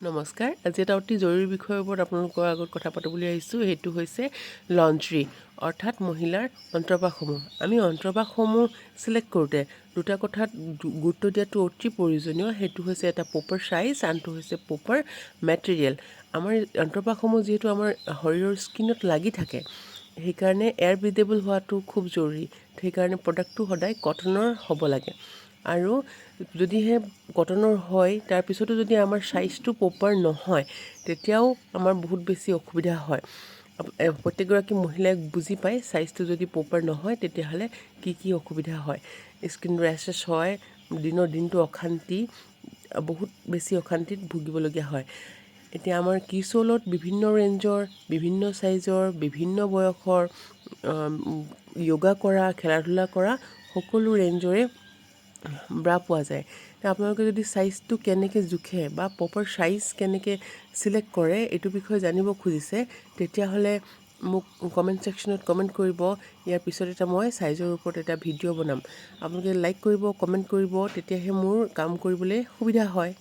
নমস্কাৰ। আজি এটা অতি জৰুৰী বিষয়ৰ ওপৰত আপোনালোকৰ আগত কথা পাতিবলৈ আহিছোঁ। সেইটো হৈছে লণ্ড্ৰী অৰ্থাৎ মহিলাৰ অন্তৰ্বাসসমূহ। আমি অন্তৰ্বাসসমূহ চিলেক্ট কৰোঁতে দুটা কথাত গুৰুত্ব দিয়াটো অতি প্ৰয়োজনীয়। সেইটো হৈছে এটা প্ৰপাৰ চাইজ, আনটো হৈছে প্ৰপাৰ মেটেৰিয়েল। আমাৰ অন্তৰ্বাসসমূহ যিহেতু আমাৰ শৰীৰৰ স্কিনত লাগি থাকে, সেইকাৰণে এয়াৰ ব্ৰিদেবল হোৱাটো খুব জৰুৰী। সেইকাৰণে প্ৰডাক্টটো সদায় কটনৰ হ'ব লাগে। আৰু যদিহে কটনৰ হয়, তাৰপিছতো যদি আমাৰ চাইজটো প্ৰপাৰ নহয়, তেতিয়াও আমাৰ বহুত বেছি অসুবিধা হয়। প্ৰত্যেকগৰাকী মহিলাই বুজি পায় চাইজটো যদি প্ৰপাৰ নহয়, তেতিয়াহ'লে কি অসুবিধা হয়। স্কিন ৰেচেছ হয়, দিনটো অশান্তি, বহুত বেছি অশান্তিত ভুগিবলগীয়া হয়। এতিয়া আমাৰ কিচলত বিভিন্ন ৰেঞ্জৰ, বিভিন্ন চাইজৰ, বিভিন্ন বয়সৰ য়োগা কৰা, খেলা ধূলা কৰা সকলো ৰেঞ্জৰে ব্ৰা পোৱা যায়। আপোনালোকে যদি চাইজটো কেনেকৈ জোখে বা প্ৰপাৰ চাইজ কেনেকৈ চিলেক্ট কৰে এইটো বিষয়ে জানিব খুজিছে, তেতিয়াহ'লে মোক কমেণ্ট ছেকশ্যনত কমেণ্ট কৰিব। ইয়াৰ পিছত মই চাইজৰ ওপৰত এটা ভিডিঅ' বনাম। আপোনালোকে লাইক কৰিব, কমেণ্ট কৰিব, তেতিয়াহে মোৰ কাম কৰিবলৈ সুবিধা হয়।